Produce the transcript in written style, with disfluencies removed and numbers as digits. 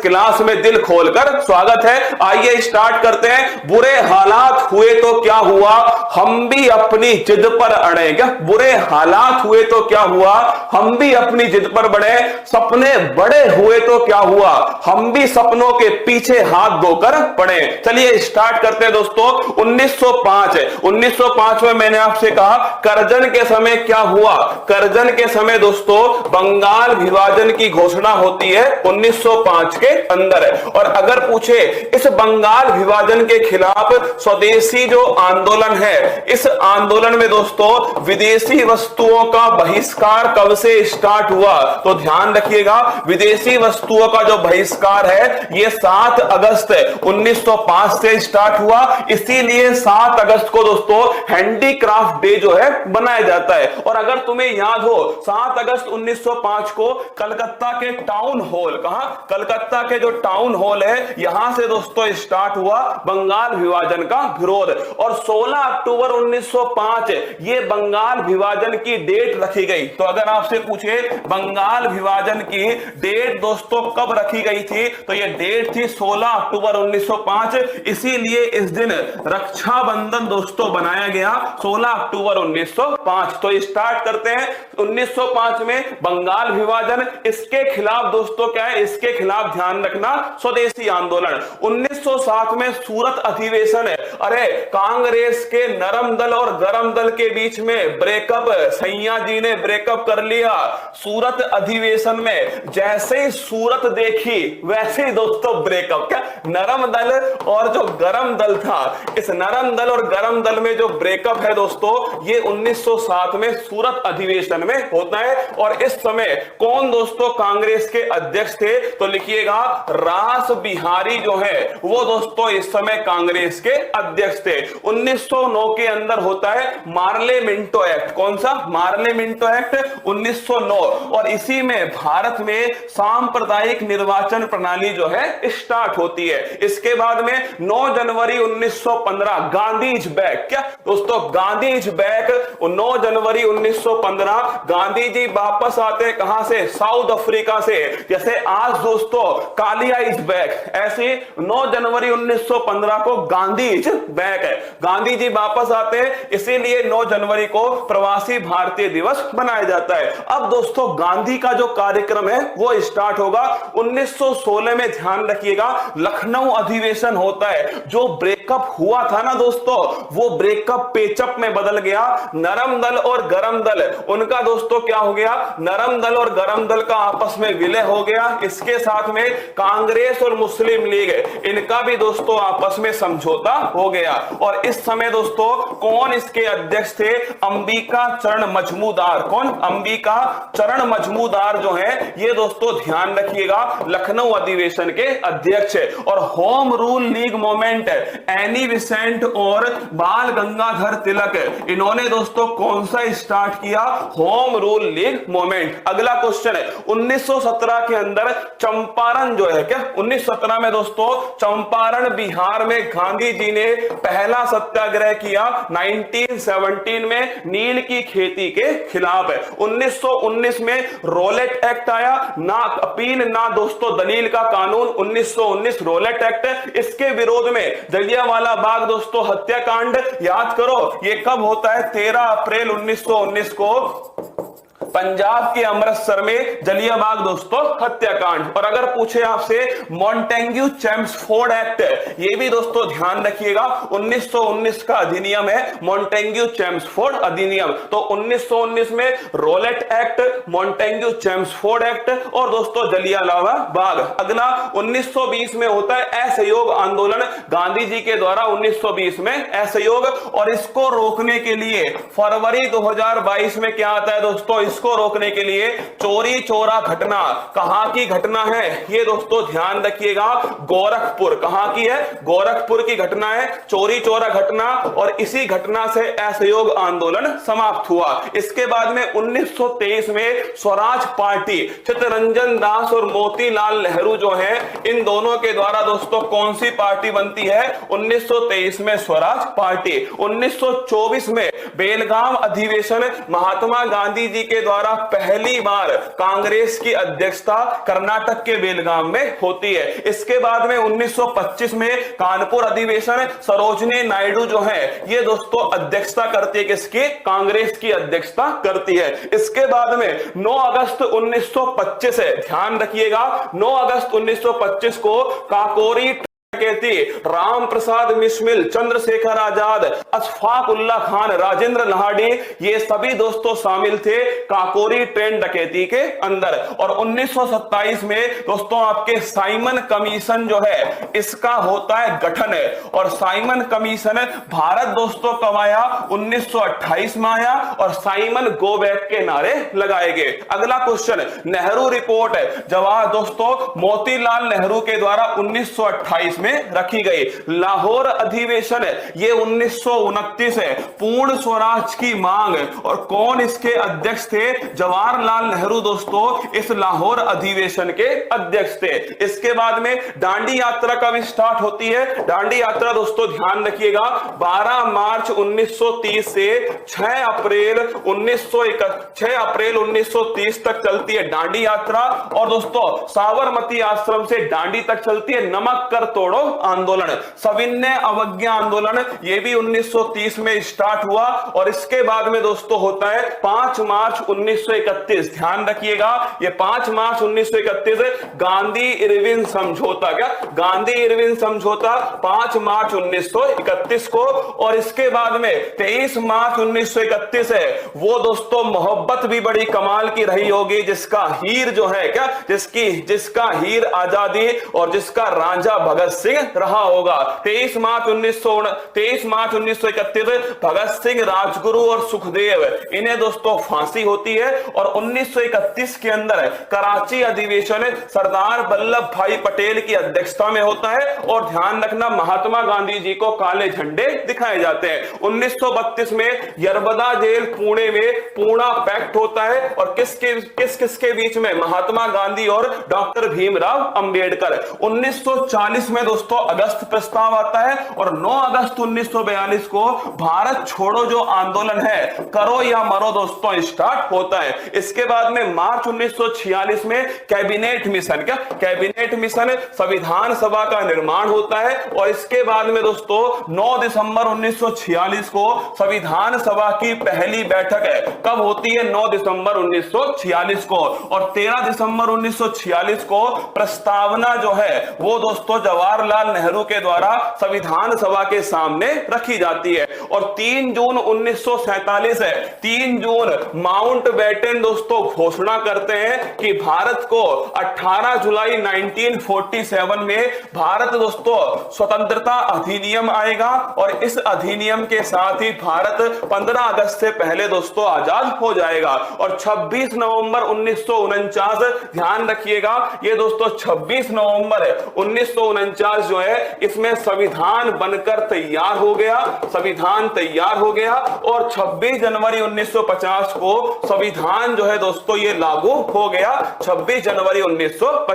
Class में दिल खोलकर स्वागत है। आइए स्टार्ट करते हैं। बुरे हालात हुए तो क्या हुआ, हम भी अपनी जिद पर अड़े। क्या बुरे हालात हुए तो क्या हुआ, हम भी अपनी जिद पर बढ़े। सपने बड़े हुए तो क्या हुआ, हम भी सपनों के पीछे हाथ धोकर पड़े। चलिए स्टार्ट करते हैं दोस्तों। 1905 में मैंने आपसे कहा करजन के समय क्या हुआ। करजन के समय दोस्तों बंगाल विभाजन की घोषणा होती है 1905 के अंदर। और अगर पूछे इस बंगाल विभाजन के खिलाफ स्वदेशी जो आंदोलन है, इस आंदोलन में दोस्तों विदेशी वस्तुओं का बहिष्कार कब से स्टार्ट हुआ, तो ध्यान रखिएगा विदेशी वस्तुओं का जो बहिष्कार है यह 7 अगस्त 1905 से स्टार्ट हुआ। इसीलिए 7 अगस्त को दोस्तों हैंडीक्राफ्ट डे जो है बनाया जाता है। और अगर तुम्हें याद हो 7 अगस्त 1905 को कलकत्ता के टाउन हॉल, कहां, कलकत्ता के जो टाउन हॉल है यहां से दोस्तों स्टार्ट हुआ बंगाल विभाजन का विरोध। और 16 अक्टूबर 1905 ये बंगाल विभाजन की डेट रखी गई। तो अगर आपसे पूछे बंगाल विभाजन की डेट दोस्तों कब रखी गई थी, तो ये डेट थी 16 अक्टूबर 1905। इसीलिए इस दिन रक्षाबंधन दोस्तों बनाया गया 16 अक्टूबर 1905। तो स्टार्ट करते हैं 1905 में बंगाल विभाजन। इसके खिलाफ दोस्तों क्या है, इसके खिलाफ ध्यान रखना स्वदेशी आंदोलन। 1907 में सूरत अधिवेशन है। अरे कांग्रेस के नरम दल और गरम दल के बीच में ब्रेकअप, सैया जी ने ब्रेकअप कर लिया सूरत अधिवेशन में। जैसे ही सूरत देखी वैसे ही दोस्तों ब्रेकअप। क्या नरम दल और जो गरम दल था, इस नरम दल और गरम दल में जो ब्रेकअप है दोस्तों ये 1907 में सूरत अधिवेशन में होता है। और इस समय कौन दोस्तों कांग्रेस के अध्यक्ष थे, तो लिखिएगा रास बिहारी जो है वो दोस्तों इस समय कांग्रेस के अध्यक्ष थे। 1909 के अंदर होता है मार्ले मिंटो एक्ट। कौन सा, मार्ले मिंटो एक्ट 1909। और इसी में भारत में सांप्रदायिक निर्वाचन प्रणाली जो है स्टार्ट होती है। इसके बाद में 9 जनवरी 1915 गांधीज बैक। क्या दोस्तों, गांधीज बैक 9 जनवरी 1915 गांधी जी वापस आते हैं कहां से, साउथ अफ्रीका से। जैसे आज दोस्तों कालिया इज बैक, ऐसे 9 जनवरी 1915 को गांधीज बैक है, गांधी जी वापस आते हैं। इसीलिए 9 जनवरी को प्रवासी भारतीय दिवस मनाया जाता है। अब दोस्तों गांधी का जो कार्यक्रम है वो स्टार्ट होगा 1916 में। ध्यान रखिएगा लखनऊ अधिवेशन होता है। जो ब्रेकअप हुआ था ना दोस्तों वो ब्रेकअप पेचअप में बदल गया। नरम दल और गरम दल उनका दोस्तों क्या हो गया, नरम दल और गरम दल का आपस में विलय हो गया। इसके साथ में कांग्रेस और मुस्लिम लीग इनका भी दोस्तों आपस में समझौता हो गया। और इस समय दोस्तों कौन इसके अध्यक्ष थे, अंबिका चरण मजमूदार। कौन, अंबिका चरण मजमूदार जो है ये दोस्तों ध्यान रखिएगा लखनऊ अधिवेशन के अध्यक्ष है। और home rule league movement Annie Besant और बाल गंगाधर तिलक इन्होंने दोस्तों कौन सा स्टार्ट किया, होम रूल लीग मूवमेंट। अगला क्वेश्चन है 1917 के अंदर चंपारण जो है, क्या 1917 में दोस्तों चंपारण बिहार में गांधी जी ने पहला सत्याग्रह किया 1917 में नील की खेती के खिलाफ है। 1919 में रोलेट एक्ट आया, ना अपील ना दोस्तों दलील का कानून, 1919 रोलेट एक्ट। इसके विरोध में जलियांवाला बाग दोस्तों हत्याकांड याद करो, ये कब होता है, 13 अप्रैल 1919 को पंजाब के अमृतसर में जलियांवाला बाग दोस्तों हत्याकांड। और अगर पूछे आपसे मॉन्टेग्यू चेम्सफोर्ड एक्ट, ये भी दोस्तों ध्यान रखिएगा 1919 का अधिनियम है मॉन्टेग्यू चेम्सफोर्ड अधिनियम। तो 1919 में Rowlatt Act, Montagu Chelmsford Act और दोस्तों जलियांवाला बाग। अगला 1920 में होता है असहयोग आंदोलन गांधी जी के द्वारा 1920 में असहयोग। और इसको रोकने के लिए फरवरी 2022 में क्या आता है दोस्तों, इसको रोकने के लिए चोरी चोरा घटना। कहां की घटना है ये दोस्तों ध्यान रखिएगा, गोरखपुर। कहां की है, गोरखपुर की घटना है चोरी चोरा घटना। और इसी घटना से असहयोग आंदोलन समाप्त हुआ। इसके बाद में 1923 में स्वराज पार्टी चित्तरंजन दास और मोतीलाल नेहरू जो है इन दोनों के द्वारा दोस्तों कौन सी पार्टी बनती है, 1923 में स्वराज पार्टी। 1924 में बेलगाम अधिवेशन महात्मा गांधी जी के द्वारा द्वारा पहली बार कांग्रेस की अध्यक्षता कर्नाटक के बेलगाम में होती है। इसके बाद में 1925 में कानपुर अधिवेशन, सरोजनी नायडू जो है ये दोस्तों अध्यक्षता करती है, किसकी? कांग्रेस की अध्यक्षता करती है। इसके बाद में 9 अगस्त 1925 है, ध्यान रखिएगा 9 अगस्त 1925 को काकोरी कहती राम प्रसाद बिस्मिल, चंद्रशेखर आजाद, अशफाक उल्ला खान, राजेंद्र लाहड़ी, ये सभी दोस्तों शामिल थे काकोरी ट्रेन डकैती के अंदर। और 1927 में दोस्तों आपके साइमन कमीशन जो है इसका होता है गठन है। और साइमन कमीशन भारत दोस्तों कब आया? 1928 में आया और साइमन गो बैक के नारे लगाए गए। अगला क्वेश्चन, नेहरू रिपोर्ट है जवाब दोस्तों मोतीलाल नेहरू के द्वारा 1928 में रखी गई। लाहौर अधिवेशन ये 1929 है, पूर्ण स्वराज की मांग, और कौन इसके अध्यक्ष थे? जवाहरलाल नेहरू दोस्तों इस लाहौर अधिवेशन के अध्यक्ष थे। इसके बाद में दांडी यात्रा कब स्टार्ट होती है? दांडी यात्रा दोस्तों ध्यान रखिएगा 12 मार्च 1930 से 6 अप्रैल 1930 तक चलती है दांडी यात्रा। और दोस्तों साबरमती आश्रम से दांडी तक चलती है नमक कर तोड़ो आंदोलन, सविनय अवज्ञा आंदोलन, ये भी 1930 में स्टार्ट हुआ। और इसके बाद में दोस्तों होता है 5 मार्च 1931, ध्यान रखिएगा ये 5 मार्च 1931 गांधी इरविन समझौता, क्या गांधी इरविन समझौता 5 मार्च 1931 को। और इसके बाद में 23 मार्च 1931 है वो दोस्तों मोहब्बत भी बड़ी कमाल की रही होगी, जिसका हीर जो है क्या जिसका हीर आजादी और जिसका रांझा भगत सिंह रहा होगा। 23 मार्च 1931 भगत सिंह, राजगुरु और सुखदेव इन्हें दोस्तों फांसी होती है। और 1931 के अंदर कराची अधिवेशन सरदार वल्लभ भाई पटेल की अध्यक्षता में होता है। और ध्यान रखना महात्मा गांधी जी को काले झंडे दिखाए जाते हैं। 1932 में यरबदा जेल पुणे में पूर्णा पैक्ट होता है। और किसके बीच में? महात्मा गांधी और डॉक्टर भीमराव अंबेडकर। 1940 में दोस्तों अगस्त प्रस्ताव आता है। और 9 अगस्त 1942 को भारत छोड़ो जो आंदोलन है करो या मरो दोस्तों स्टार्ट होता है। इसके बाद में मार्च 1946 में कैबिनेट मिशन, क्या कैबिनेट मिशन संविधान सभा का निर्माण होता है। और इसके बाद में दोस्तों 9 दिसंबर 1946 को संविधान सभा की पहली बैठक है, कब होती है? 9 दिसंबर 1946 को। और 13 दिसंबर 1946 को प्रस्तावना जो है वो दोस्तों जवाहरलाल नेहरू के द्वारा संविधान सभा के सामने रखी जाती है। और 3 जून 1947 है, 3 जून माउंटबेटन दोस्तों घोषणा करते हैं कि भारत को 18 जुलाई 1947 में भारत दोस्तों स्वतंत्रता अधिनियम आएगा। और इस अधिनियम के साथ ही भारत 15 अगस्त से पहले दोस्तों आजाद हो जाएगा। और 26 नवंबर 1949 ध्यान रखिएगा ये दोस्तों 26 नवंबर 1949 जो है इसमें संविधान बनकर तैयार हो गया, संविधान तैयार हो गया। और 26 जनवरी 1950 को संविधान जो है दोस्तों ये लागू हो गया, 26 जनवरी 1950।